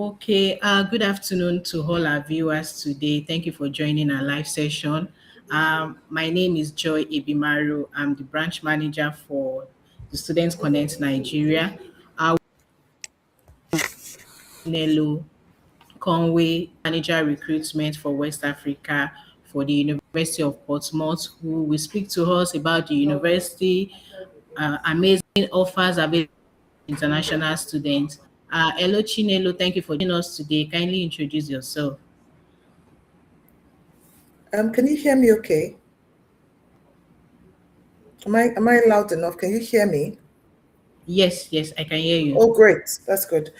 Okay, good afternoon to all our viewers today. Thank you for joining our live session. My name is Joy Ibimaru. I'm the branch manager for the Students Connect Nigeria. Nelu Conway, manager recruitment for West Africa for the University of Portsmouth, who will speak to us about the university, amazing offers available to international students. Hello, Chinelo. Thank you for joining us today. Kindly introduce yourself. Can you hear me okay? Am I loud enough? Can you hear me? Yes, I can hear you. Oh, great. That's good.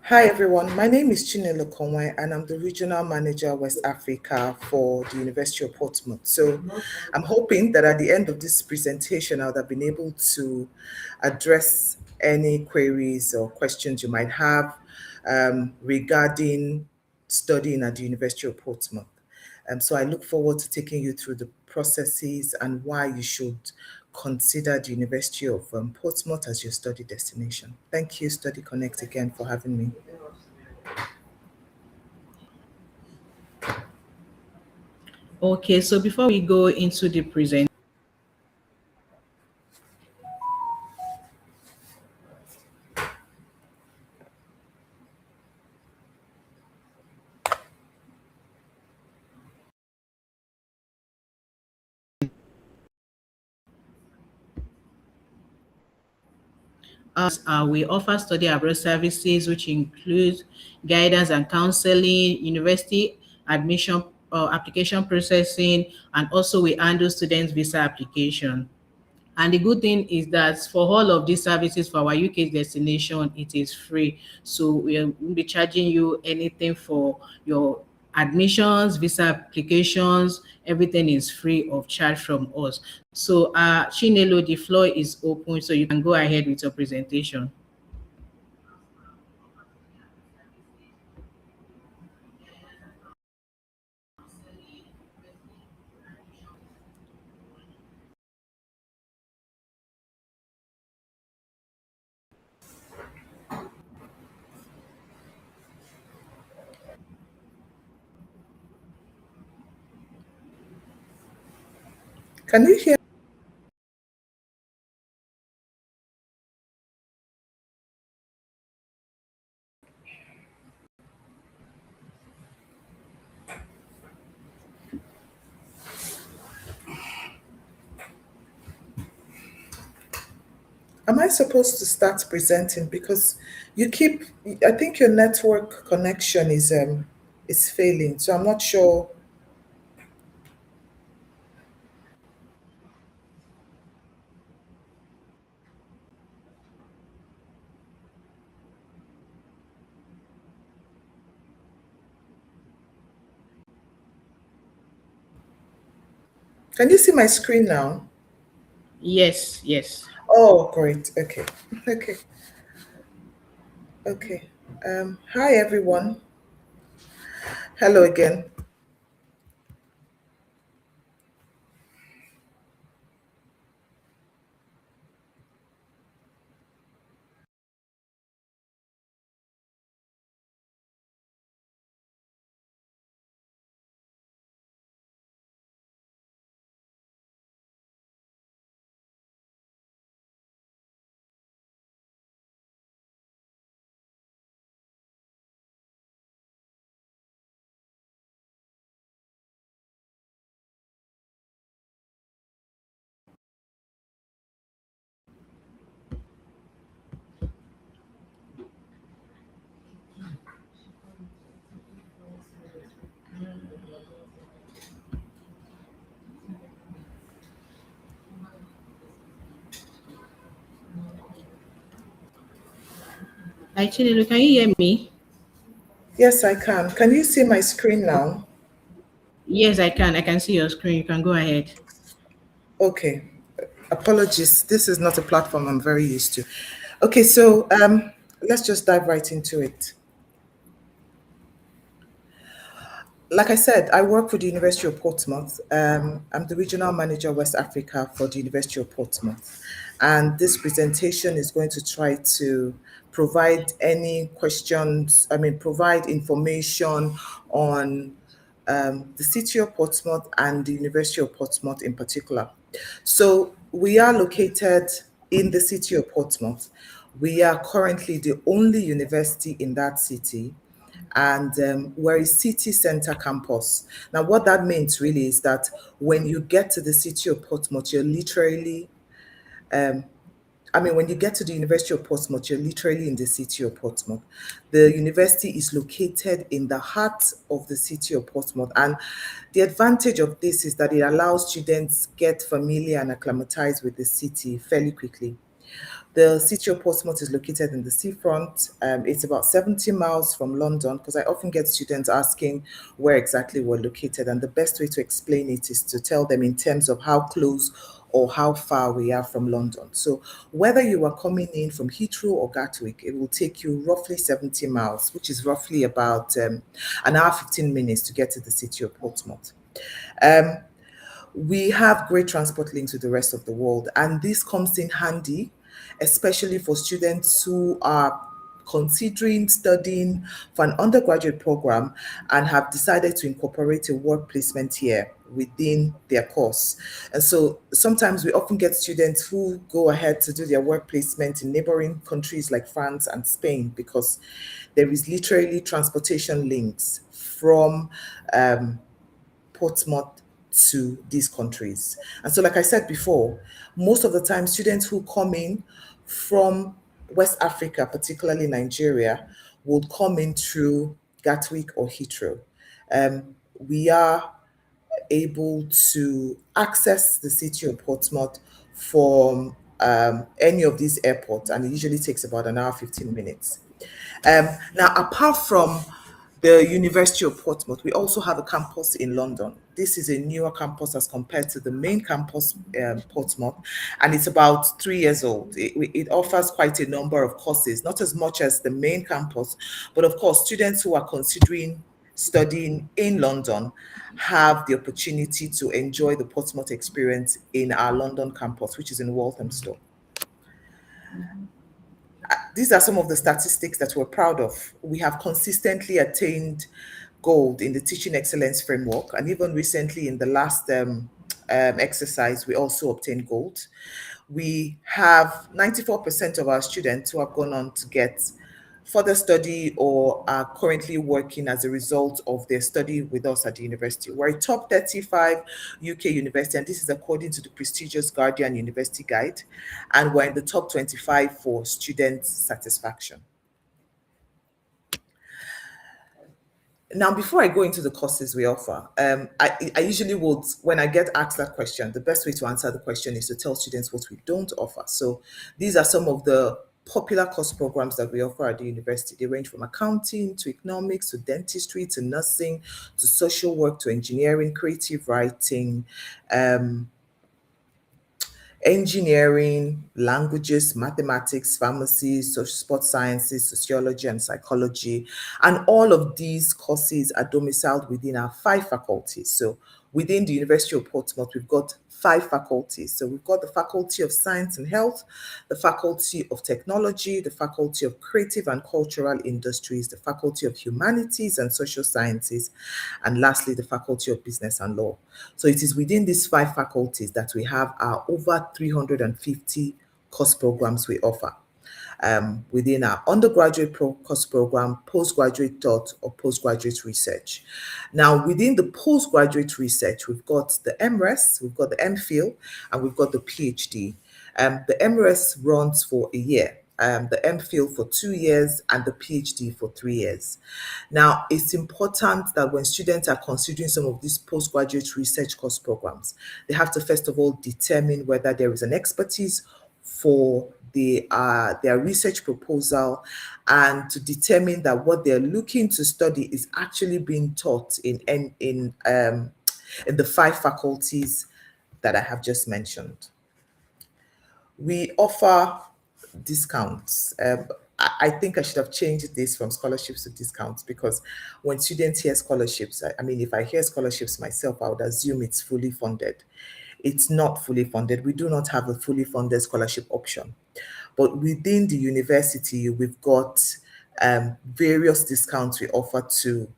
Hi, everyone. My name is 𝐶hinelo Conway, and I'm the Regional Manager, West Africa for the University of Portsmouth. So I'm hoping that at the end of this presentation, I would have been able to address any queries or questions you might have regarding studying at the University of Portsmouth. So I look forward to taking you through the processes and why you should consider the University of Portsmouth as your study destination. Thank you, Study Connect, again for having me. Okay, so before we go into the presentation, we offer study abroad services, which include guidance and counseling, university admission application processing, and also we handle students' visa application. And the good thing is that for all of these services for our UK destination, it is free. So we won't be charging you anything for your admissions, visa applications, everything is free of charge from us. So Chinelo, the floor is open, so you can go ahead with your presentation. Can you hear? Am I supposed to start presenting? Because I think your network connection is failing. So I'm not sure. Can you see my screen now? Yes. Oh, great. Okay. Okay. Okay. Hi, everyone. Hello again. Hi, Chinelo, can you hear me? Yes, I can. Can you see my screen now? Yes, I can. I can see your screen. You can go ahead. Okay. Apologies. This is not a platform I'm very used to. Okay, so let's just dive right into it. Like I said, I work for the University of Portsmouth. I'm the regional manager West Africa for the University of Portsmouth. And this presentation is going to try to provide any questions, provide information on the City of Portsmouth and the University of Portsmouth in particular. So we are located in the City of Portsmouth. We are currently the only university in that city, and we're a city center campus. Now, what that means really is that when you get to the City of Portsmouth, you're literally when you get to the University of Portsmouth, you're literally in the City of Portsmouth. The university is located in the heart of the City of Portsmouth. And the advantage of this is that it allows students get familiar and acclimatized with the city fairly quickly. The City of Portsmouth is located in the seafront. It's about 70 miles from London, because I often get students asking where exactly we're located. And the best way to explain it is to tell them in terms of how close or how far we are from London. So whether you are coming in from Heathrow or Gatwick, it will take you roughly 70 miles, which is roughly about an hour, 15 minutes to get to the City of Portsmouth. We have great transport links with the rest of the world, and this comes in handy, especially for students who are considering studying for an undergraduate program and have decided to incorporate a work placement here within their course. And so sometimes we often get students who go ahead to do their work placement in neighboring countries like France and Spain, because there is literally transportation links from Portsmouth to these countries. And so, like I said before, most of the time students who come in from West Africa, particularly Nigeria, would come in through Gatwick or Heathrow. We are able to access the City of Portsmouth from any of these airports, and it usually takes about an hour, 15 minutes. Now, apart from the University of Portsmouth, we also have a campus in London. This is a newer campus as compared to the main campus, Portsmouth, and it's about 3 years old. It offers quite a number of courses, not as much as the main campus, but of course, students who are considering studying in London have the opportunity to enjoy the Portsmouth experience in our London campus, which is in Walthamstow. These are some of the statistics that we're proud of. We have consistently attained gold in the teaching excellence framework, and even recently in the last exercise, we also obtained gold. We have 94% of our students who have gone on to get further study or are currently working as a result of their study with us at the university. We're a top 35 UK university, and this is according to the prestigious Guardian University Guide, and we're in the top 25 for student satisfaction. Now, before I go into the courses we offer, I usually would, when I get asked that question, the best way to answer the question is to tell students what we don't offer. So these are some of the popular course programs that we offer at the university. They range from accounting to economics to dentistry to nursing to social work to engineering, creative writing, engineering, languages, mathematics, pharmacy, social sports sciences, sociology, and psychology. And all of these courses are domiciled within our 5 faculties. So within the University of Portsmouth, we've got 5 faculties. So we've got the Faculty of Science and Health, the Faculty of Technology, the Faculty of Creative and Cultural Industries, the Faculty of Humanities and Social Sciences, and lastly, the Faculty of Business and Law. So it is within these 5 faculties that we have our over 350 course programs we offer. Within our undergraduate course program, postgraduate thought, or postgraduate research. Now, within the postgraduate research, we've got the MRes, we've got the MPhil, and we've got the PhD. The MRes runs for a year, the MPhil for 2 years, and the PhD for 3 years. Now, it's important that when students are considering some of these postgraduate research course programs, they have to first of all determine whether there is an expertise for their research proposal, and to determine that what they're looking to study is actually being taught in the 5 faculties that I have just mentioned. We offer discounts. I think I should have changed this from scholarships to discounts, because when students hear scholarships, if I hear scholarships myself, I would assume it's fully funded. It's not fully funded. We do not have a fully funded scholarship option. but within the university, we've got various discounts we offer to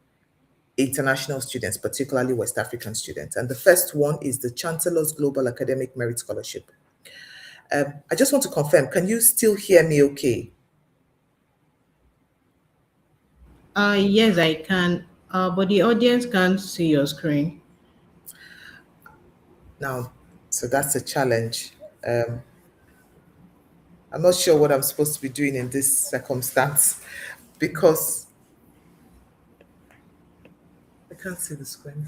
international students, particularly West African students. And the first one is the Chancellor's Global Academic Merit Scholarship. I just want to confirm, can you still hear me okay? Yes, I can, but the audience can't see your screen. Now, so that's a challenge. I'm not sure what I'm supposed to be doing in this circumstance because I can't see the screen.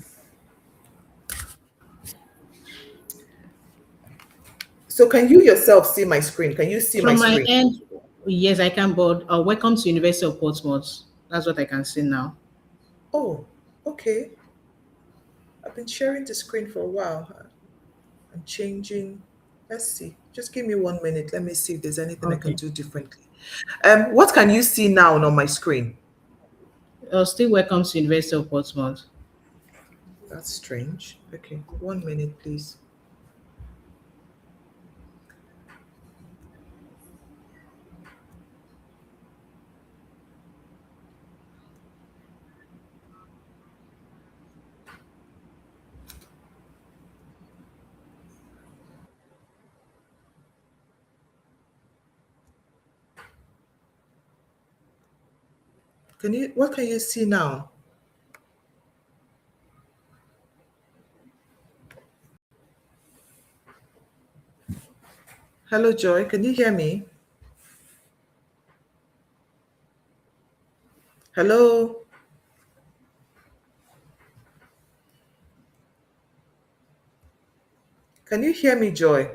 So can you yourself see my screen? Can you see my From my screen? end, yes, I can, but welcome to University of Portsmouth. That's what I can see now. Oh, okay. I've been sharing the screen for a while. I'm changing. Let's see. Just give me 1 minute. Let me see if there's anything I can Okay. do differently. What can you see now on my screen? Still welcome to University of Portsmouth. That's strange. Okay, 1 minute, please. What can you see now? Hello, Joy. Can you hear me? Hello? Can you hear me, Joy?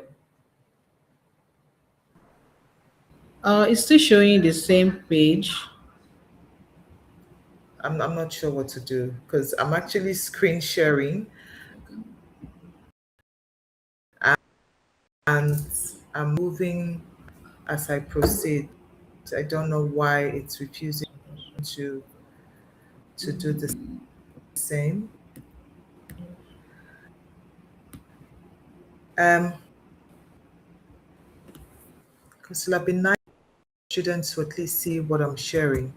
It's still showing the same page. I'm not sure what to do because I'm actually screen sharing and I'm moving as I proceed. I don't know why it's refusing to do the same. Because it'll be nice for students to at least see what I'm sharing.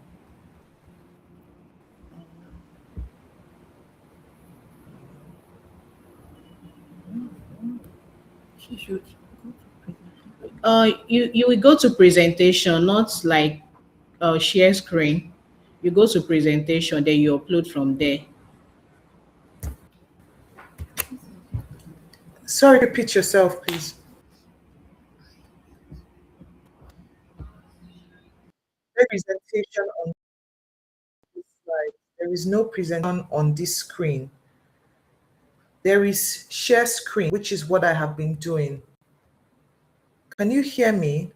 You will go to presentation, not like share screen. You go to presentation, then you upload from there. Sorry, repeat yourself, please. Presentation on this slide. There is no presentation on this screen. There is share screen, which is what I have been doing. Can you hear me?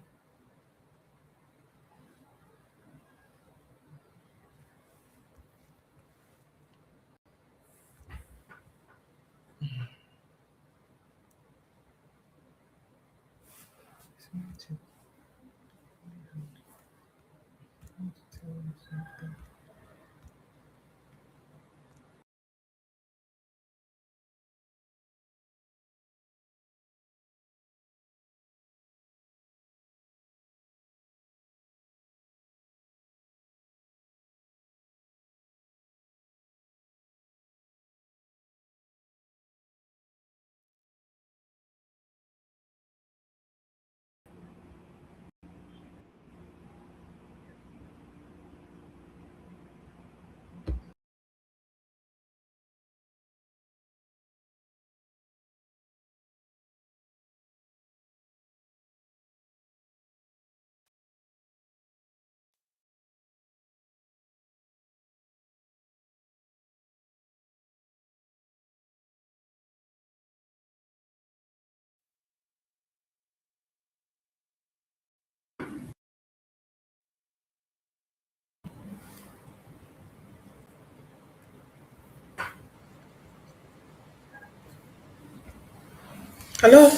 Hello?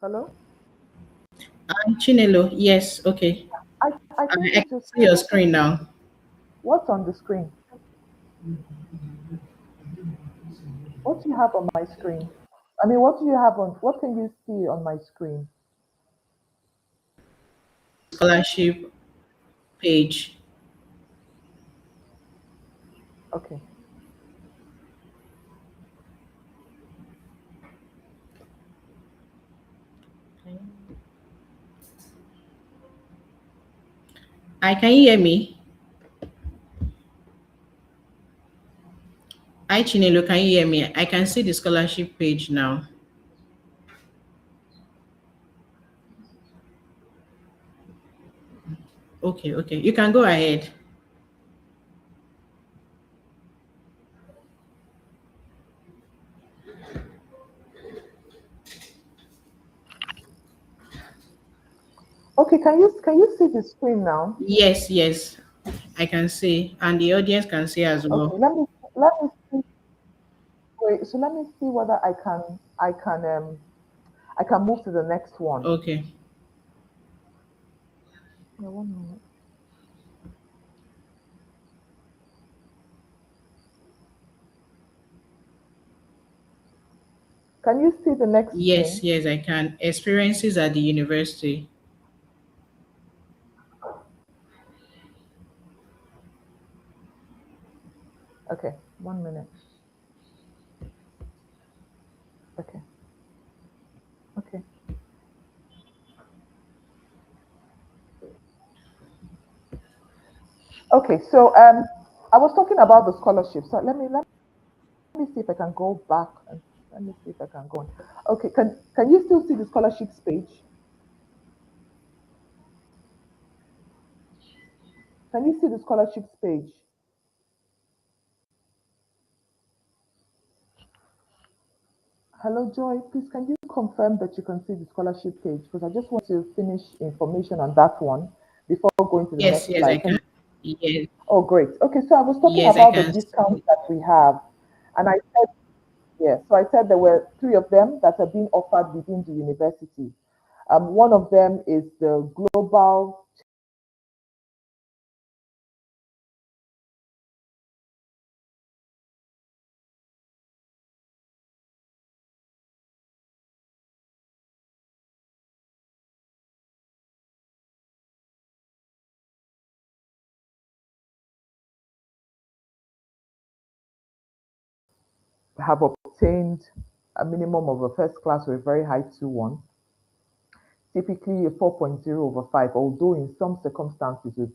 Hello? Chinelo, yes, okay. I think I it's can just see your screen now. what's on the screen. What do you have on my screen? I mean, what do you have on, what can you see on my screen? Scholarship page. Okay. Can you hear me? Hi, Chinelo, can you hear me? I can see the scholarship page now. Okay, okay. You can go ahead. Okay, can you see the screen now? Yes, yes. I can see. And the audience can see as Okay, well. let me see. Wait, so let me see whether I can move to the next one. Okay. Yeah, 1 minute. Can you see the next Yes, thing? yes, I can. Experiences at the university. Okay, 1 minute. Okay, okay. Okay, so I was talking about the scholarship. So let me see if I can go back and let me see if I can go on. Okay, can you still see the scholarships page? Can you see the scholarships page? Hello, Joy. Please, can you confirm that you can see the scholarship page? Because I just want to finish information on that one before going to the Yes, next yes, I slide. can. Yes, Oh, great. Okay, so I was talking yes, I about the can discounts see. that we have, and I said, yeah, so I said there were three of them that are being offered within the university. One of them is the global. Have obtained a minimum of a first class or a very high 2-1, typically a 4.0 over 5, although in some circumstances we've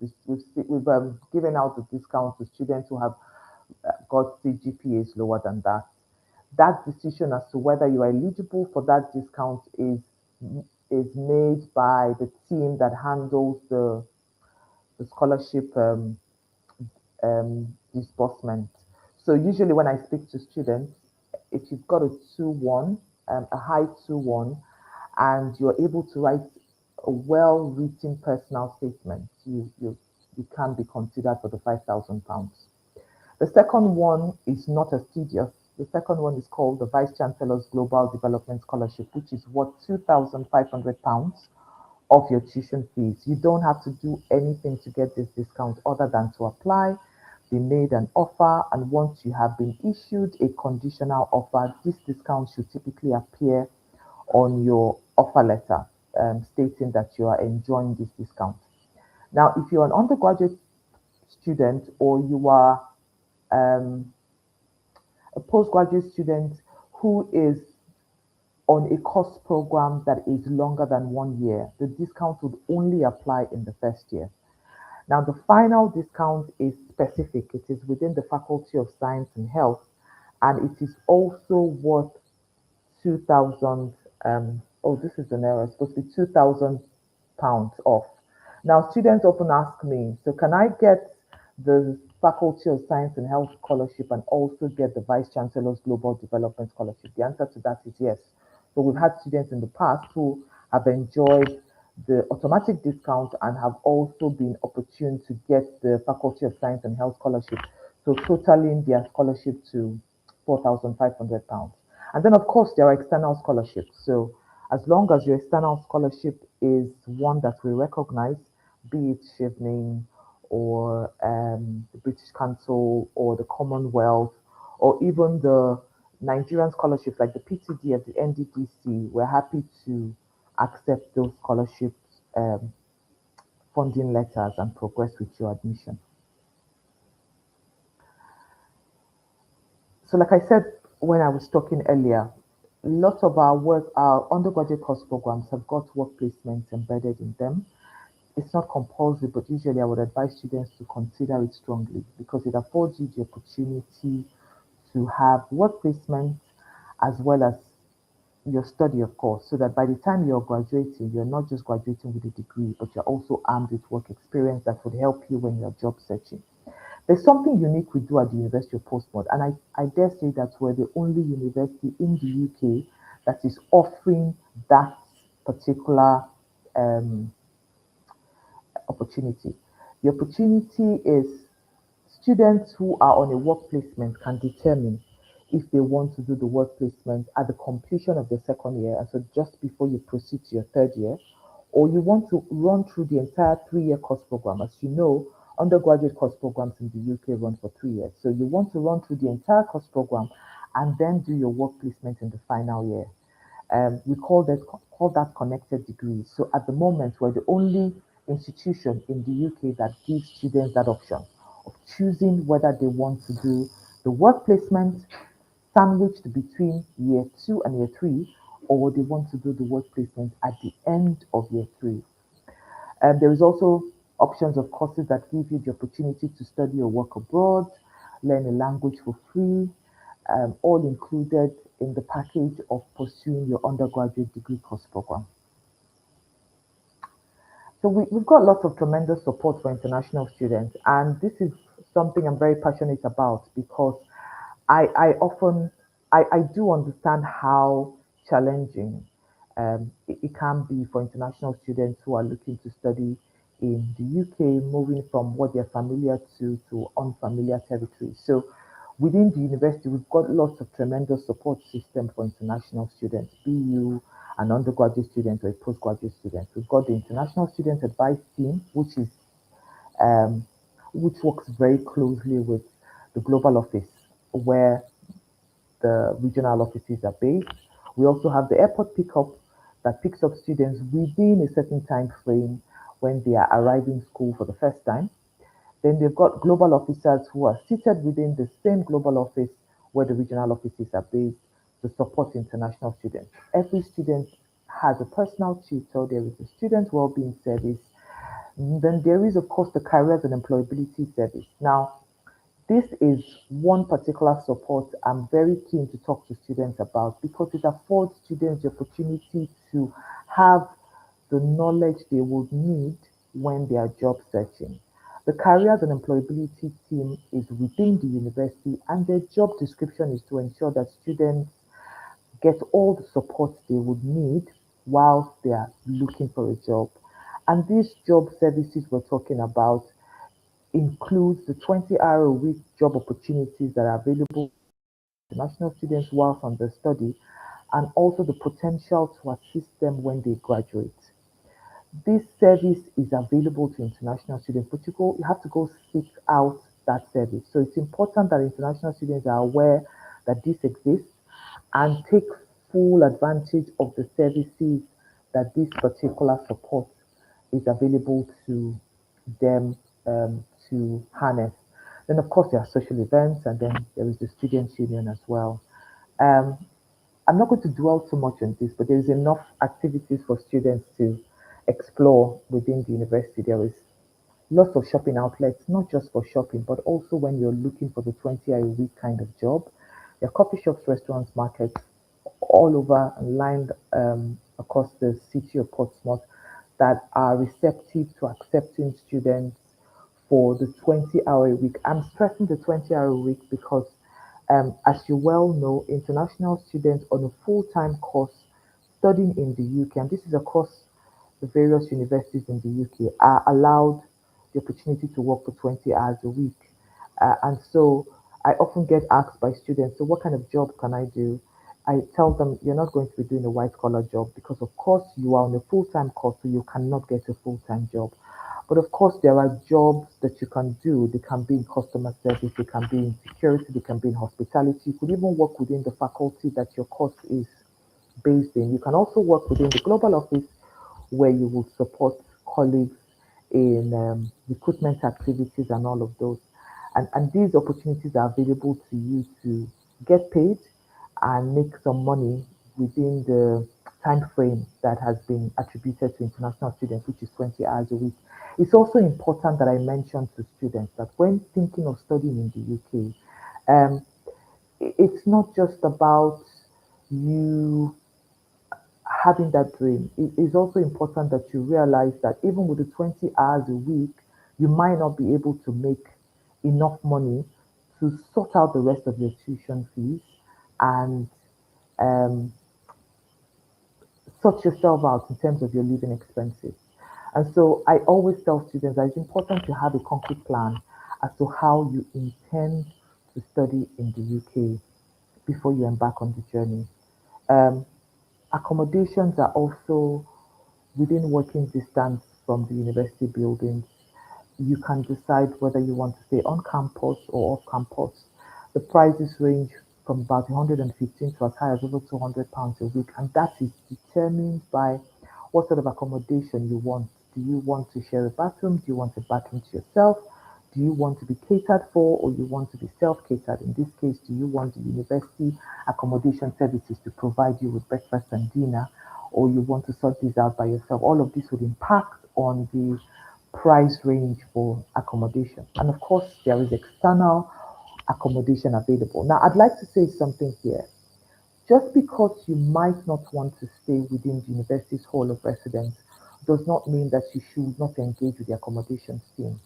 given out the discount to students who have got GPAs lower than that. That decision as to whether you are eligible for that discount is made by the team that handles the scholarship disbursement. So usually when I speak to students, if you've got a 2-1, a high 2-1, and you're able to write a well-written personal statement, you can be considered for the £5,000. The second one is not as tedious. The second one is called the Vice Chancellor's Global Development Scholarship, which is worth £2,500 of your tuition fees. You don't have to do anything to get this discount other than to apply, be made an offer, and once you have been issued a conditional offer, this discount should typically appear on your offer letter, stating that you are enjoying this discount. Now, if you're an undergraduate student or you are a postgraduate student who is on a course program that is longer than 1 year, the discount would only apply in the first year. Now, the final discount is specific. It is within the Faculty of Science and Health, and it is also worth 2,000. Oh, this is an error. It's supposed to be £2,000 off. Now, students often ask me, so can I get the Faculty of Science and Health Scholarship and also get the Vice Chancellor's Global Development Scholarship? The answer to that is yes. So we've had students in the past who have enjoyed the automatic discount and have also been opportune to get the Faculty of Science and Health Scholarship. So totaling their scholarship to £4,500. And then, of course, there are external scholarships. So as long as your external scholarship is one that we recognize, be it 𝐆𝐮𝐞𝐬𝐭 or the British Council or the Commonwealth or even the Nigerian scholarships like the PTDF, the NDDC, we're happy to accept those scholarships funding letters and progress with your admission. So like I said when I was talking earlier, lots of our undergraduate course programs have got work placements embedded in them. It's not compulsory, but usually I would advise students to consider it strongly because it affords you the opportunity to have work placement as well as your study, of course, so that by the time you're graduating, you're not just graduating with a degree, but you're also armed with work experience that would help you when you're job searching. There's something unique we do at the University of Portsmouth, and I dare say that we're the only university in the UK that is offering that particular opportunity. The opportunity is students who are on a work placement can determine if they want to do the work placement at the completion of their second year, and so just before you proceed to your third year, or you want to run through the entire 3-year course program. As you know, undergraduate course programs in the UK run for 3 years. So you want to run through the entire course program and then do your work placement in the final year. We call that connected degrees. So at the moment, we're the only institution in the UK that gives students that option of choosing whether they want to do the work placement sandwiched between year 2 and year 3, or they want to do the work placement at the end of year 3. There is also options of courses that give you the opportunity to study or work abroad, learn a language for free, all included in the package of pursuing your undergraduate degree course program. So we've got lots of tremendous support for international students, and this is something I'm very passionate about because I do understand how challenging it can be for international students who are looking to study in the UK, moving from what they're familiar to unfamiliar territory. So within the university, we've got lots of tremendous support system for international students, be you an undergraduate student or a postgraduate student. We've got the International Student Advice Team, which works very closely with the global office, where the regional offices are based. We also have the airport pickup that picks up students within a certain time frame when they are arriving school for the first time. Then they've got global officers who are seated within the same global office where the regional offices are based to support international students. Every student has a personal tutor. There is a student well-being service. Then there is, of course, the careers and employability service. Now, this is one particular support I'm very keen to talk to students about because it affords students the opportunity to have the knowledge they would need when they are job searching. The careers and employability team is within the university, and their job description is to ensure that students get all the support they would need whilst they are looking for a job. And these job services we're talking about includes the 20-hour-a-week job opportunities that are available to international students whilst on their study, and also the potential to assist them when they graduate. This service is available to international students, but you have to go seek out that service. So it's important that international students are aware that this exists and take full advantage of the services that this particular support is available to them to harness. Then, of course, there are social events, and then there is the Students' Union as well. I'm not going to dwell too much on this, but there is enough activities for students to explore within the university. There is lots of shopping outlets, not just for shopping, but also when you're looking for the 20-hour-a-week kind of job. There are coffee shops, restaurants, markets all over and lined across the city of Portsmouth that are receptive to accepting students for the 20-hour-a-week. I'm stressing the 20-hour-a-week because, as you well know, international students on a full-time course studying in the UK, and this is across the various universities in the UK, are allowed the opportunity to work for 20 hours a week. And so I often get asked by students, so what kind of job can I do? I tell them, you're not going to be doing a white collar job because, of course, you are on a full time course, so you cannot get a full time job. But of course, there are jobs that you can do. They can be in customer service, they can be in security, they can be in hospitality. You could even work within the faculty that your course is based in. You can also work within the global office where you will support colleagues in recruitment activities and all of those. And these opportunities are available to you to get paid and make some money within the time frame that has been attributed to international students, which is 20 hours a week. It's also important that I mention to students that when thinking of studying in the UK, it's not just about you having that dream. It is also important that you realize that even with the 20 hours a week, you might not be able to make enough money to sort out the rest of your tuition fees and um, sort yourself out in terms of your living expenses. And so I always tell students that it's important to have a concrete plan as to how you intend to study in the UK before you embark on the journey. Um, Accommodations are also within working distance from the university buildings. You can decide whether you want to stay on campus or off campus. The prices range from about 115 to as high as over £200 a week, and that is determined by what sort of accommodation you want. Do you want to share a bathroom? Do you want a bathroom to yourself? Do you want to be catered for, or you want to be self-catered? In this case, do you want the university accommodation services to provide you with breakfast and dinner, or you want to sort this out by yourself? All of this would impact on the price range for accommodation. And of course, there is external accommodation available. Now, I'd like to say something here. Just because you might not want to stay within the university's hall of residence does not mean that you should not engage with the accommodations team.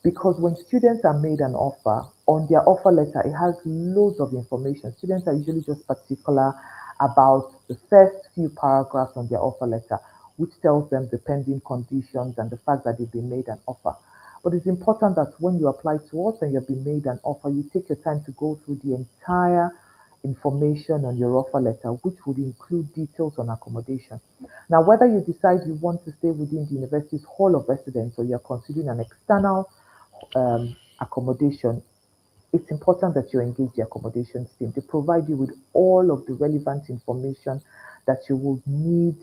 Because when students are made an offer, on their offer letter, it has loads of information. Students are usually just particular about the first few paragraphs on their offer letter, which tells them the pending conditions and the fact that they've been made an offer. But it's important that when you apply to us and you've been made an offer, you take your time to go through the entire information on your offer letter, which would include details on accommodation. Now, whether you decide you want to stay within the university's hall of residence or you're considering an external accommodation, it's important that you engage the accommodations team. They provide you with all of the relevant information that you will need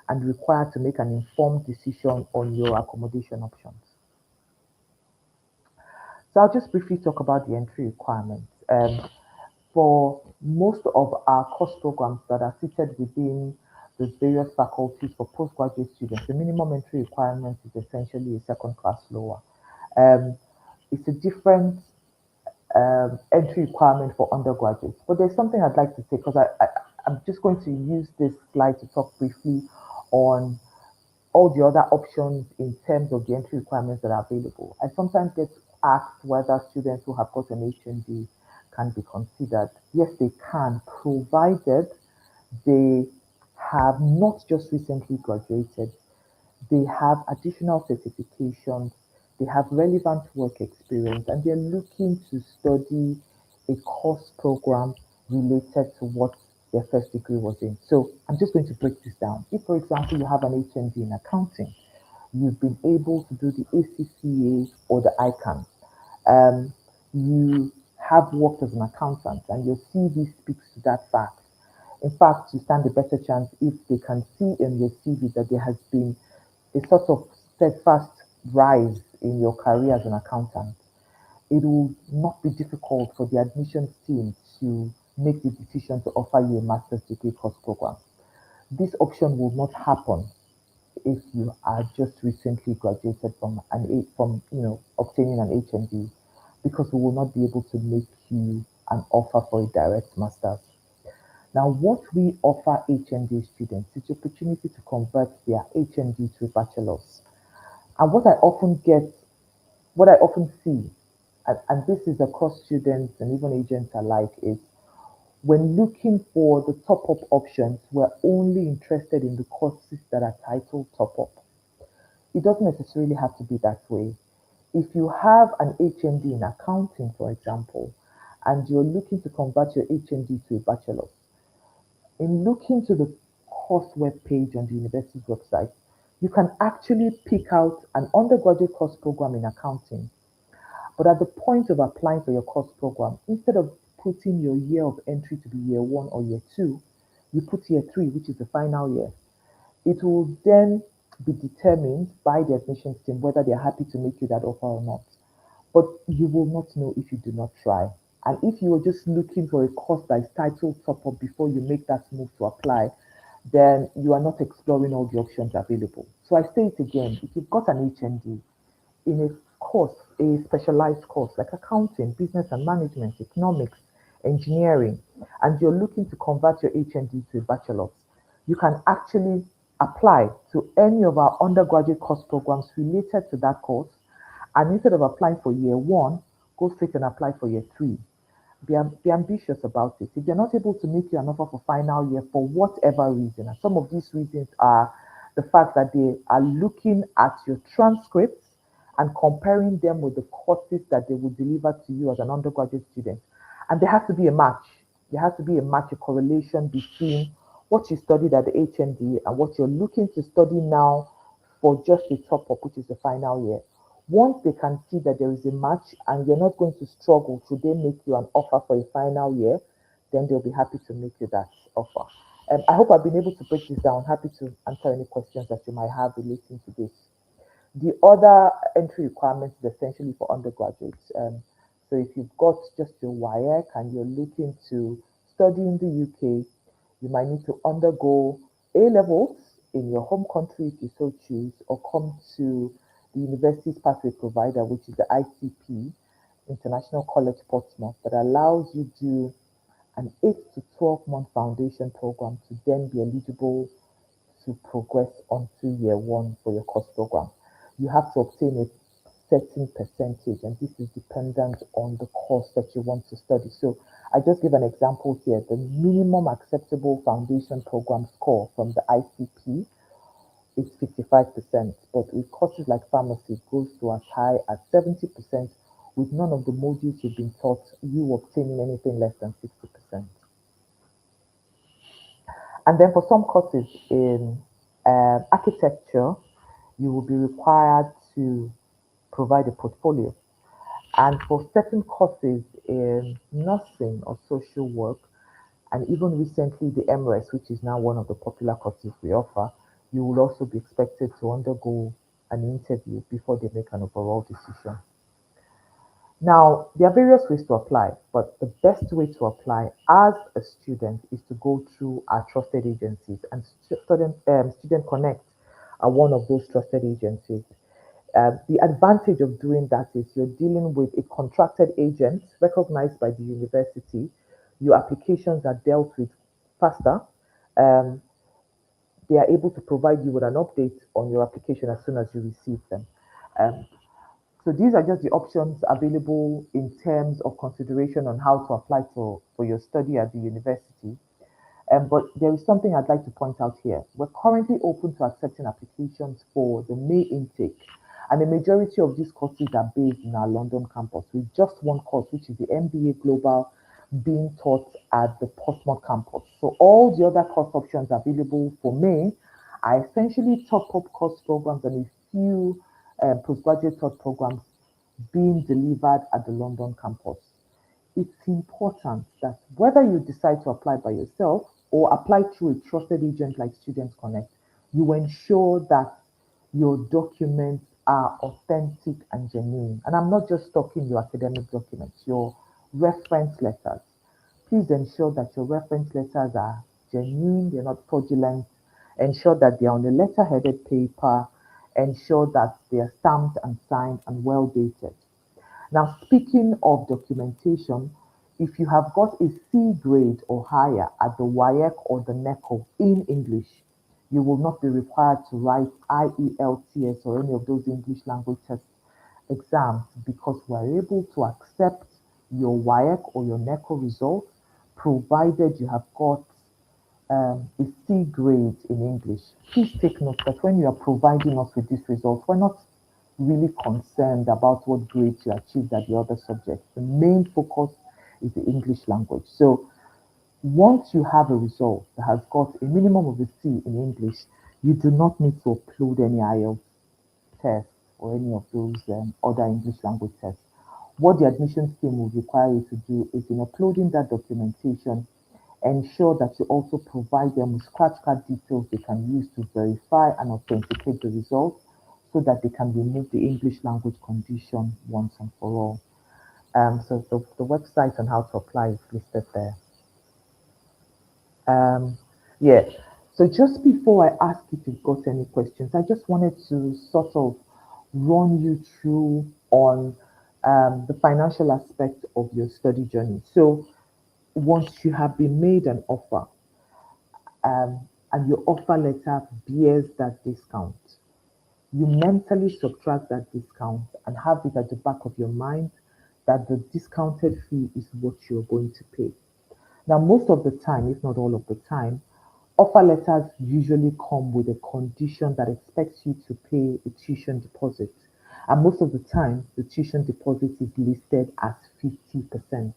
and require to make an informed decision on your accommodation options. So I'll just briefly talk about the entry requirements. For most of our course programs that are seated within the various faculties for postgraduate students, the minimum entry requirement is essentially a second class lower. It's a different entry requirement for undergraduates. But there's something I'd like to say because I'm just going to use this slide to talk briefly on all the other options in terms of the entry requirements that are available. I sometimes get asked whether students who have got an HND can be considered. Yes, they can, provided they have not just recently graduated, they have additional certifications, they have relevant work experience, and they're looking to study a course program related to what their first degree was in. So I'm just going to break this down. If, for example, you have an HND in accounting, you've been able to do the ACCA or the ICANN, you have worked as an accountant and your CV speaks to that fact. In fact, you stand a better chance if they can see in your CV that there has been a sort of steadfast rise in your career as an accountant. It will not be difficult for the admissions team to make the decision to offer you a master's degree course program. This option will not happen if you are just recently graduated from obtaining an HND, because we will not be able to make you an offer for a direct master's. Now, what we offer HND students is the opportunity to convert their HND to a bachelor's. And what I often see, and this is across students and even agents alike, is when looking for the top-up options, we're only interested in the courses that are titled top-up. It doesn't necessarily have to be that way. If you have an HND in accounting, for example, and you're looking to convert your HND to a bachelor's, in looking to the course web page on the university's website, You can actually pick out an undergraduate course program in accounting, but at the point of applying for your course program, instead of putting your year of entry to be year 1 or year 2, you put year 3, which is the final year. It will then be determined by the admissions team whether they're happy to make you that offer or not. But you will not know if you do not try. And if you are just looking for a course that is titled top up before you make that move to apply, then you are not exploring all the options available. So I say it again, if you've got an HND in a course, a specialized course like accounting, business and management, economics, engineering, and you're looking to convert your HND to a bachelor's, you can actually apply to any of our undergraduate course programs related to that course. And instead of applying for year 1, go straight and apply for year 3. Be ambitious about it. If they're not able to make you an offer for final year for whatever reason, and some of these reasons are the fact that they are looking at your transcripts and comparing them with the courses that they will deliver to you as an undergraduate student. And there has to be a match. There has to be a match, a correlation between what you studied at the HND and what you're looking to study now for just the top up, which is the final year. Once they can see that there is a match and you're not going to struggle should they make you an offer for a final year, then they'll be happy to make you that offer. I hope I've been able to break this down. Happy to answer any questions that you might have relating to this. The other entry requirements is essentially for undergraduates. So if you've got just your WAEC and you're looking to study in the UK, you might need to undergo A-levels in your home country if you so choose, or come to the university's pathway provider, which is the ICP, International College Portsmouth, that allows you to do an 8 to 12-month foundation program to then be eligible to progress onto year 1 for your course program. You have to obtain a certain percentage, and this is dependent on the course that you want to study. So I just give an example here. The minimum acceptable foundation program score from the ICP is 55%, but with courses like pharmacy, it goes to as high as 70%, with none of the modules you've been taught, you obtaining anything less than 60%. And then for some courses in architecture, you will be required to provide a portfolio. And for certain courses in nursing or social work, and even recently the MRS, which is now one of the popular courses we offer, you will also be expected to undergo an interview before they make an overall decision. Now, there are various ways to apply, but the best way to apply as a student is to go through our trusted agencies, and Student Connect are one of those trusted agencies. The advantage of doing that is you're dealing with a contracted agent recognized by the university. Your applications are dealt with faster. They are able to provide you with an update on your application as soon as you receive them. Um, so these are just the options available in terms of consideration on how to apply for your study at the university. But there is something I'd like to point out here. We're currently open to accepting applications for the May intake, and the majority of these courses are based in our London campus, with just one course, which is the MBA Global, being taught at the Portsmouth campus. So all the other course options available for May are essentially top-up course programs and a few postgraduate taught programs being delivered at the London campus. It's important that whether you decide to apply by yourself or apply through a trusted agent like Students Connect, you ensure that your documents are authentic and genuine. And I'm not just talking your academic documents, your reference letters. Please ensure that your reference letters are genuine, they're not fraudulent. Ensure that they're on a letter-headed paper. Ensure that they are stamped and signed and well dated. Now, speaking of documentation, if you have got a C grade or higher at the WAEC or the NECO in English, you will not be required to write IELTS or any of those English language test exams, because we're able to accept your WAEC or your NECO results provided you have got a C grade in English. Please take note that when you are providing us with these results, we're not really concerned about what grades you achieved at the other subjects. The main focus is the English language. So once you have a result that has got a minimum of a C in English, You do not need to upload any IELTS test or any of those other English language tests. What the admissions team will require you to do is in uploading that documentation, ensure that you also provide them with scratch card details they can use to verify and authenticate the results so that they can remove the English language condition once and for all. So the website and how to apply is listed there. Yeah. So just before I ask if you've got any questions, I just wanted to sort of run you through on the financial aspect of your study journey. So once you have been made an offer and your offer letter bears that discount, you mentally subtract that discount and have it at the back of your mind that the discounted fee is what you're going to pay. Now, most of the time, if not all of the time, offer letters usually come with a condition that expects you to pay a tuition deposit. And most of the time, the tuition deposit is listed as 50%.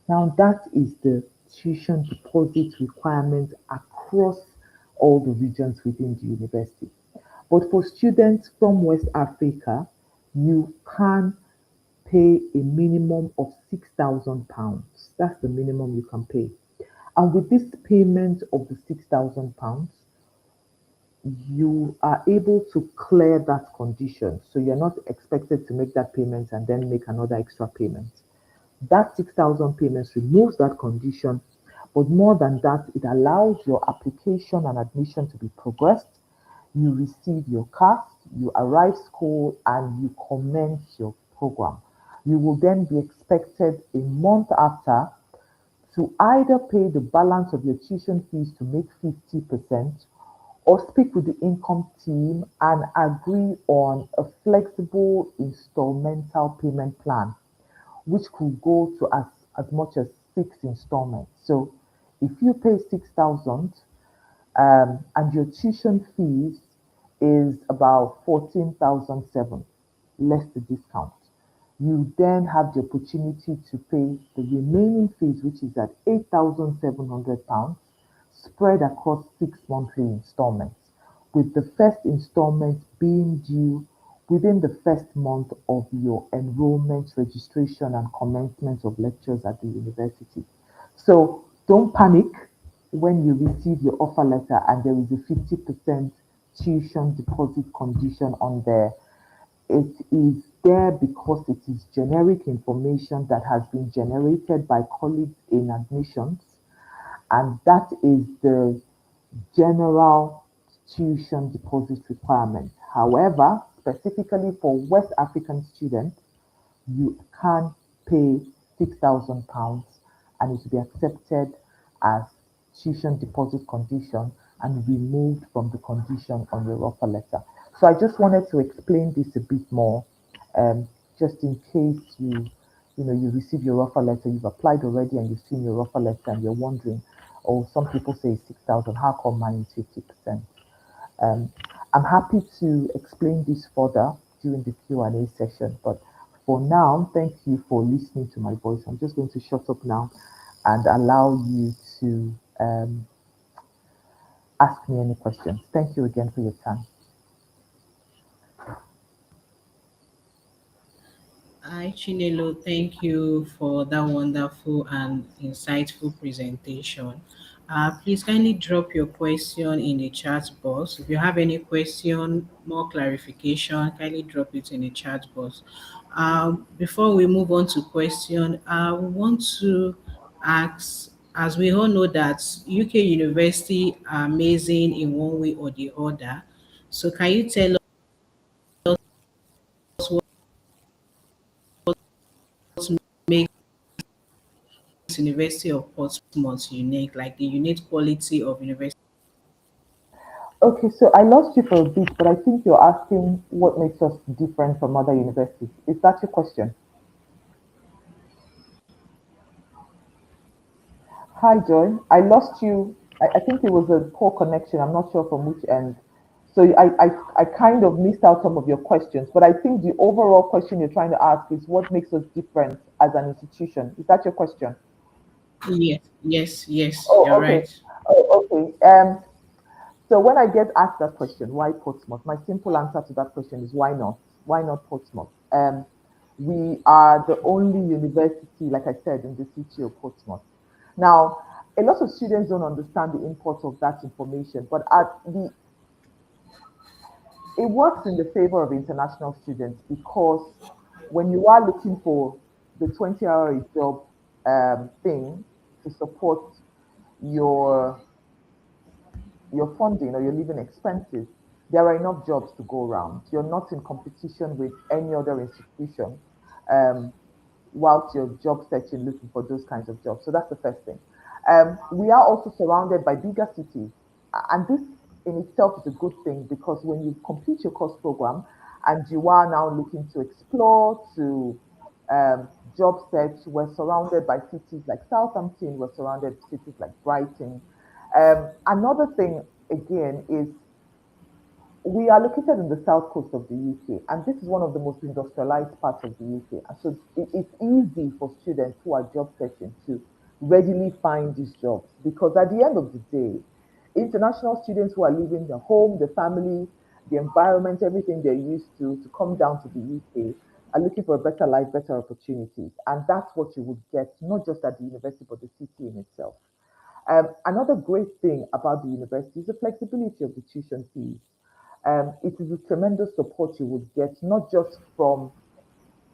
Now, that is the tuition deposit requirement across all the regions within the university. But for students from West Africa, you can pay a minimum of £6,000. That's the minimum you can pay. And with this payment of the £6,000, you are able to clear that condition. So you're not expected to make that payment and then make another extra payment. That 6,000 payments removes that condition, but more than that, it allows your application and admission to be progressed. You receive your cast, you arrive school, and you commence your program. You will then be expected a month after to either pay the balance of your tuition fees to make 50% or speak with the income team and agree on a flexible installmental payment plan, which could go to as much as 6 installments. So if you pay 6,000 and your tuition fees is about 14,007 less the discount, you then have the opportunity to pay the remaining fees, which is at £8,700, spread across 6 monthly installments, with the first installment being due within the first month of your enrollment, registration, and commencement of lectures at the university. So don't panic when you receive your offer letter and there is a 50% tuition deposit condition on there. It is there because it is generic information that has been generated by colleagues in admissions, and that is the general tuition deposit requirement. However, specifically for West African students, you can pay £6,000 and it will be accepted as tuition deposit condition and removed from the condition on your offer letter. So I just wanted to explain this a bit more, just in case you receive your offer letter, you've applied already and you've seen your offer letter and you're wondering, oh, some people say 6,000, how come mine is 50%? I'm happy to explain this further during the Q&A session, but for now, thank you for listening to my voice. I'm just going to shut up now and allow you to ask me any questions. Thank you again for your time. Hi, Chinelo. Thank you for that wonderful and insightful presentation. Please kindly drop your question in the chat box. If you have any question, more clarification, kindly drop it in the chat box. Before we move on to question, I want to ask, as we all know that UK University are amazing in one way or the other. So can you tell us what makes University of Portsmouth unique, like the unique quality of university? Okay, so I lost you for a bit, but I think you're asking what makes us different from other universities. Is that your question? Hi, Joy. I lost you. I think it was a poor connection. I'm not sure from which end. So I kind of missed out some of your questions, but I think the overall question you're trying to ask is what makes us different as an institution. Is that your question? Yes, yes, yes, you're Oh, okay. right. Oh, okay. So when I get asked that question, why Portsmouth? My simple answer to that question is why not? Why not Portsmouth? We are the only university, like I said, in the city of Portsmouth. Now, a lot of students don't understand the import of that information, but it works in the favor of international students because when you are looking for the 20-hour job thing to support your your funding or your living expenses, there are enough jobs to go around. You're not in competition with any other institution um, whilst you're job searching, looking for those kinds of jobs. So that's the first thing. We are also surrounded by bigger cities, and this in itself is a good thing because when you complete your course program and you are now looking to explore, to job search, we're surrounded by cities like Southampton, we're surrounded by cities like Brighton. Another thing, again, is we are located in the south coast of the UK, and this is one of the most industrialized parts of the UK. And so it's easy for students who are job searching to readily find these jobs because at the end of the day, international students who are leaving their home, their family, the environment, everything they're used to come down to the UK are looking for a better life, better opportunities. And that's what you would get, not just at the university, but the city in itself. Another great thing about the university is the flexibility of the tuition fees. It is a tremendous support you would get, not just from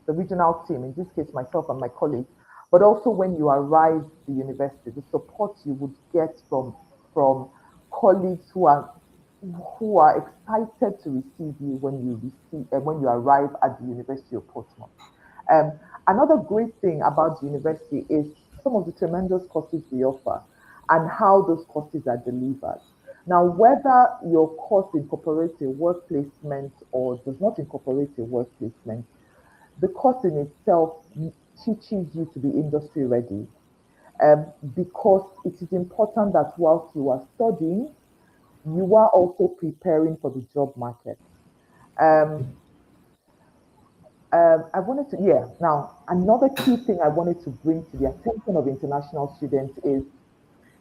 the regional team, in this case, myself and my colleagues, but also when you arrive at the university, the support you would get from colleagues who are excited to receive you when you arrive at the University of Portsmouth. Um, Another great thing about the university is some of the tremendous courses we offer and how those courses are delivered. Now, whether your course incorporates a work placement or does not incorporate a work placement, the course in itself teaches you to be industry ready because it is important that whilst you are studying, you are also preparing for the job market. Um, I wanted to, yeah. Now, another key thing I wanted to bring to the attention of international students is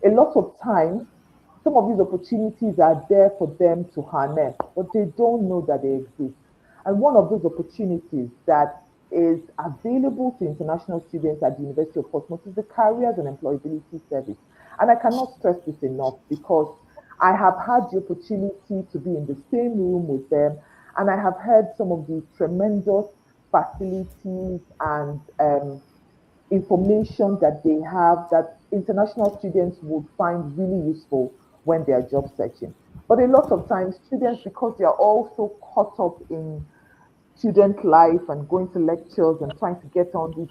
a lot of times some of these opportunities are there for them to harness, but they don't know that they exist. And one of those opportunities that is available to international students at the University of Portsmouth is the Careers and Employability Service. And I cannot stress this enough because I have had the opportunity to be in the same room with them, and I have heard some of the tremendous facilities and information that they have that international students would find really useful when they are job searching. But a lot of times, students, because they are also caught up in student life and going to lectures and trying to get on these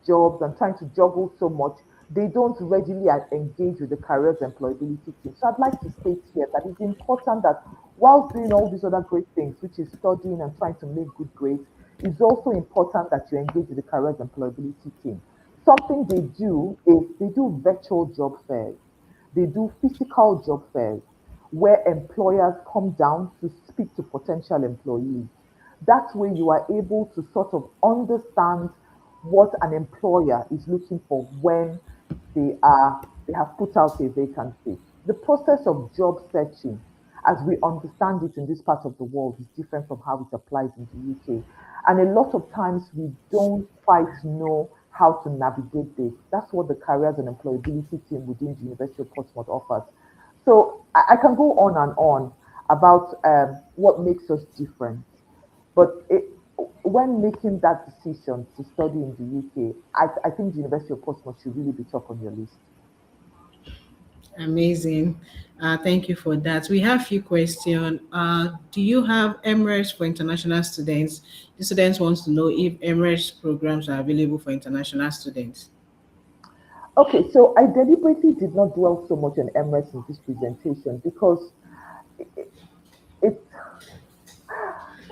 jobs and trying to juggle so much, they don't readily engage with the careers employability team. So I'd like to state here that it's important that whilst doing all these other great things, which is studying and trying to make good grades, it's also important that you engage with the careers employability team. Something they do is they do virtual job fairs. They do physical job fairs where employers come down to speak to potential employees. That way, you are able to sort of understand what an employer is looking for when they have put out a vacancy. The process of job searching, as we understand it in this part of the world, is different from how it applies in the UK. And a lot of times we don't quite know how to navigate this. That's what the careers and employability team within the University of Portsmouth offers. So I can go on and on about what makes us different. But when making that decision to study in the UK, I think the University of Portsmouth should really be top on your list. Amazing. Thank you for that. We have a few questions. Do you have MRES for international students? The students wants to know if MRES programs are available for international students. Okay, so I deliberately did not dwell so much on MS in this presentation because it,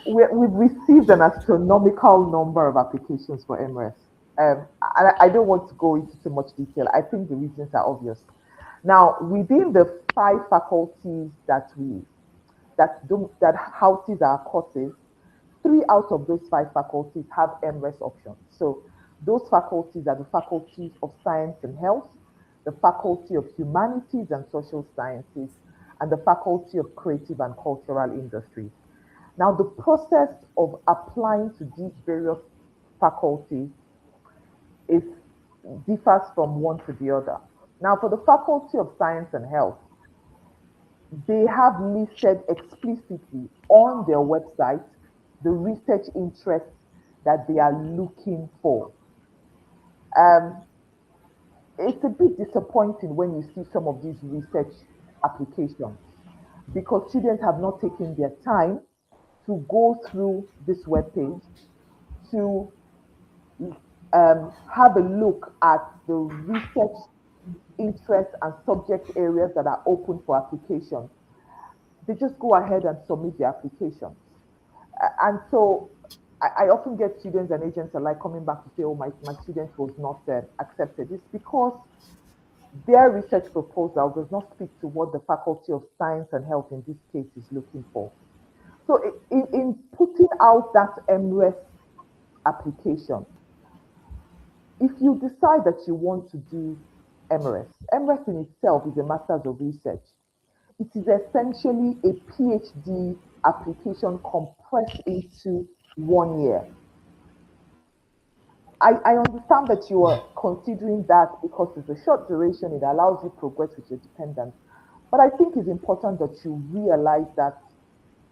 we've received an astronomical number of applications for MRES. I don't want to go into too much detail. I think the reasons are obvious. Now, within the five faculties that houses our courses, three out of those five faculties have MRES options. So those faculties are the faculties of science and health, the faculty of humanities and social sciences, and the Faculty of Creative and Cultural Industries. Now, the process of applying to these various faculties is differs from one to the other. Now, for the Faculty of Science and Health, they have listed explicitly on their website the research interests that they are looking for. It's a bit disappointing when you see some of these research applications because students have not taken their time to go through this webpage to have a look at the research interests and subject areas that are open for application. They just go ahead and submit the applications. And so I often get students and agents alike coming back to say, oh, my student was not accepted. It's because their research proposal does not speak to what the Faculty of Science and Health in this case is looking for. So in putting out that 𝐵RES application, if you decide that you want to do 𝐵RES in itself is a Master's of Research. It is essentially a PhD application compressed into 1 year. I understand that you are considering that because it's a short duration, it allows you progress with your dependents. But I think it's important that you realize that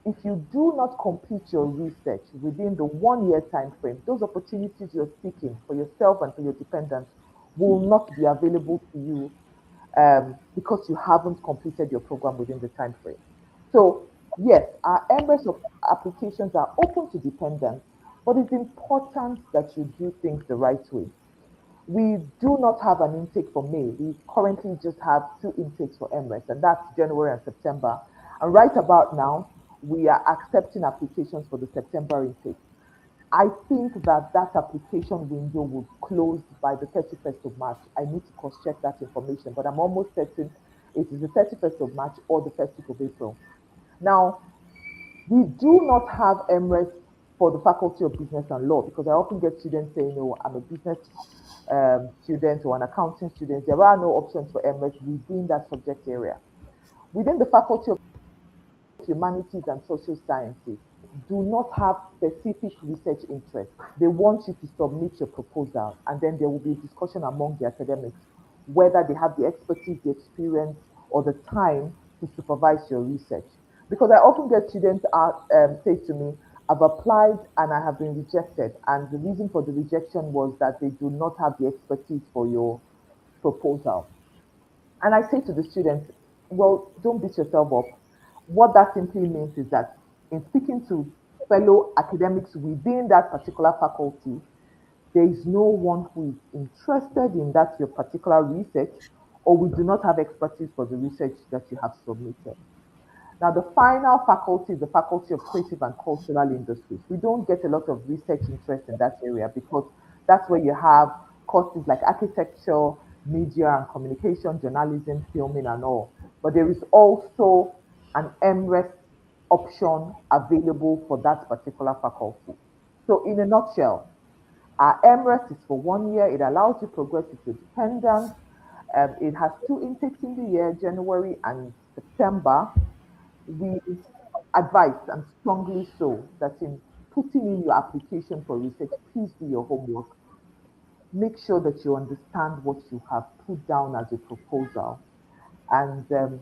if you do not complete your research within the 1 year time frame, those opportunities you're seeking for yourself and for your dependents will not be available to you because you haven't completed your program within the time frame. So yes, our 𝐵RES of applications are open to dependents, but it's important that you do things the right way. We do not have an intake for May. We currently just have 2 intakes for 𝐵RES, and that's January and September. And right about now, we are accepting applications for the September intake. I think that application window will close by the 31st of March. I need to cross-check that information, but I'm almost certain it is the 31st of March or the 1st week of April. Now, we do not have 𝐵RES for the Faculty of Business and Law because I often get students saying, oh, I'm a business student or an accounting student. There are no options for 𝐵RES within that subject area. Within the Faculty of Humanities and Social Sciences, do not have specific research interests. They want you to submit your proposal, and then there will be a discussion among the academics whether they have the expertise, the experience, or the time to supervise your research. Because I often get students say to me, I've applied and I have been rejected, and the reason for the rejection was that they do not have the expertise for your proposal. And I say to the students, well, don't beat yourself up. What that simply means is that in speaking to fellow academics within that particular faculty, there is no one who is interested in that your particular research, or we do not have expertise for the research that you have submitted. Now, the final faculty is the Faculty of Creative and Cultural Industries. We don't get a lot of research interest in that area because that's where you have courses like architecture, media and communication, journalism, filming, and all. But there is also an 𝐵RES option available for that particular faculty. So in a nutshell, our 𝐵RES is for 1 year. It allows you progress with your dependents. It has 2 intakes in the year, January and September. We advise, and strongly so, that in putting in your application for research, please do your homework. Make sure that you understand what you have put down as a proposal. And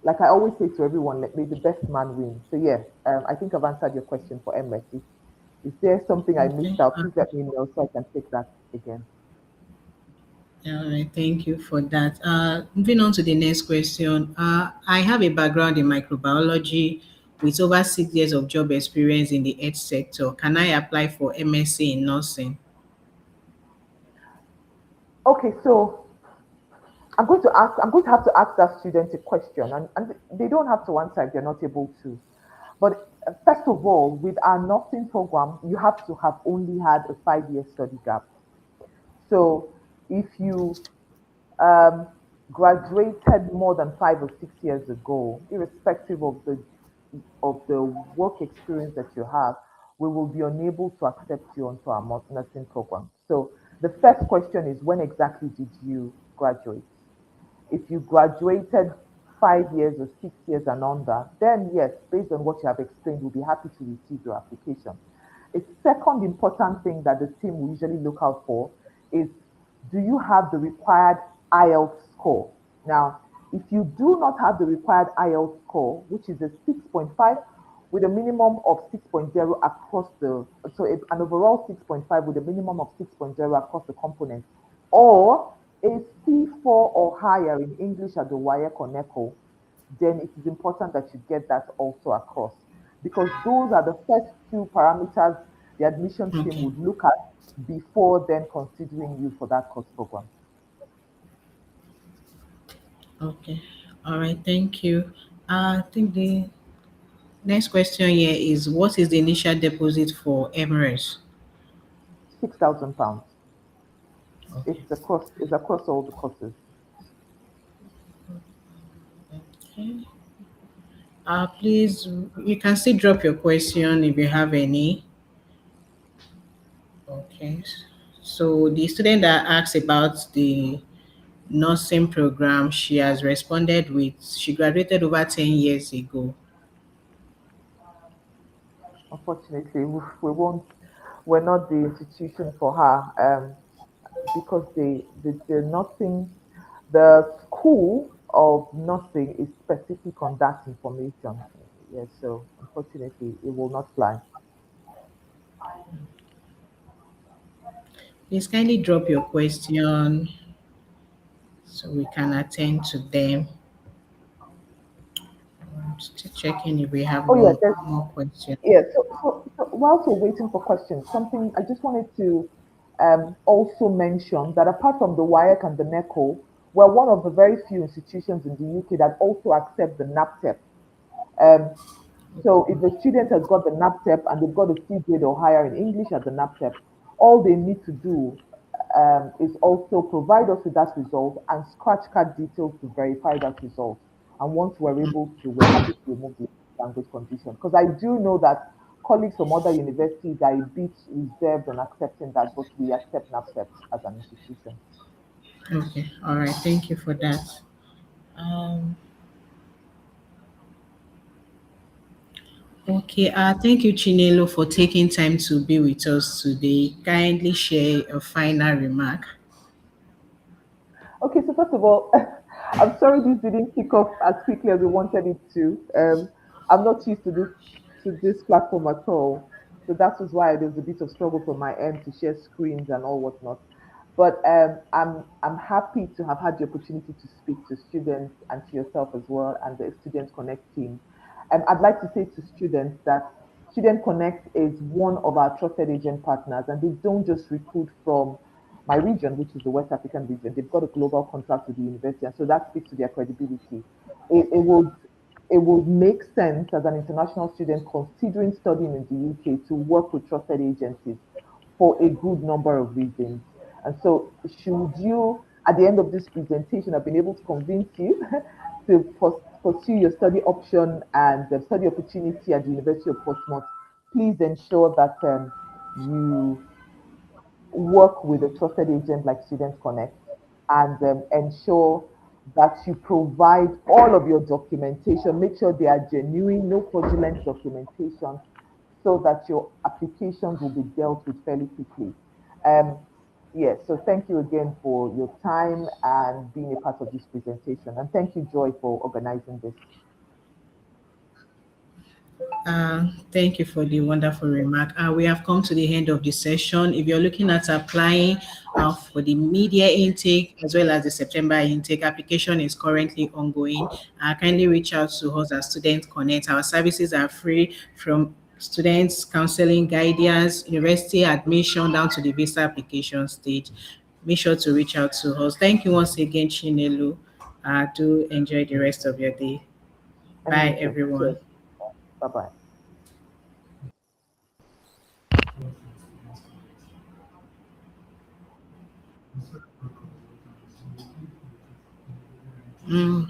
like I always say to everyone, may the best man win. So yeah, I think I've answered your question for 𝐵RES. Is there something I missed out? Please let me know so I can take that again. All right, thank you for that. Moving on to the next question. I have a background in microbiology with over 6 years of job experience in the health sector. Can I apply for MSc in nursing? Okay, so I'm going to have to ask that student a question, and they don't have to answer if they're not able to. But first of all, with our nursing program, you have to have only had a 5-year study gap. So if you graduated more than 5 or 6 years ago, irrespective of the work experience that you have, we will be unable to accept you onto our nursing program. So the first question is, when exactly did you graduate? If you graduated 5 years or 6 years and under, then yes, based on what you have explained, we'll be happy to receive your application. A second important thing that the team will usually look out for is, do you have the required IELTS score? Now, if you do not have the required IELTS score, which is a 6.5 with a minimum of 6.0 across an overall 6.5 with a minimum of 6.0 across the components, or a C4 or higher in English at the WAEC or NECO, then it is important that you get that also across, because those are the first two parameters the admissions team Okay. would look at before then considering you for that course program. Okay. All right. Thank you. I think the next question here is, what is the initial deposit for Emirates? £6,000. Okay. It's across all the courses. Okay. Please, you can still drop your question if you have any. Okay. So the student that asked about the nursing program, she has responded with, she graduated over 10 years ago. Unfortunately, we won't. We're not the institution for her, because the nursing, the school of nursing is specific on that information. Yes, so unfortunately, it will not fly. Please kindly drop your question so we can attend to them. Just checking if we have Oh yeah, one more question. yeah. So whilst we're waiting for questions, something I just wanted to also mention that apart from the WIAC and the NECO, we're one of the very few institutions in the UK that also accept the NAPTEP. Um, So if a student has got the NAPTEP and they've got a C grade or higher in English at the NAPTEP, all they need to do is also provide us with that result and scratch card details to verify that result. And once we're happy to remove the language condition. Because I do know that colleagues from other universities are a bit reserved on accepting that, but we accept NAPTEP as an institution. Okay, all right, thank you for that. Um, okay, thank you, Chinelo, for taking time to be with us today. Kindly share a final remark. Okay, so first of all, I'm sorry this didn't kick off as quickly as we wanted it to. I'm not used to this platform at all, so that was why there was a bit of struggle from my end to share screens and all whatnot. But I'm happy to have had the opportunity to speak to students and to yourself as well and the Student Connect team. I'd like to say to students that Student Connect is one of our trusted agent partners, and they don't just recruit from my region, which is the West African region. They've got a global contract with the university, and so that speaks to their credibility. It would make sense as an international student considering studying in the UK to work with trusted agencies for a good number of reasons. And so, should you, at the end of this presentation, have been able to convince you to pursue your study option and the study opportunity at the University of Portsmouth, please ensure that you work with a trusted agent like Student Connect and ensure that you provide all of your documentation. Make sure they are genuine, no fraudulent documentation, so that your applications will be dealt with fairly quickly. Um, yes, so thank you again for your time and being a part of this presentation. And thank you, Joy, for organizing this. Thank you for the wonderful remark. We have come to the end of the session. If you're looking at applying for the media intake as well as the September intake, application is currently ongoing. Kindly reach out to us at Student Connect. Our services are free, from students counseling, guidance, university admission down to the visa application stage. Make sure to reach out to us. Thank you once again, Chinelu. Do enjoy the rest of your day. And you Bye, too. everyone. Cheers. Bye bye. Mm.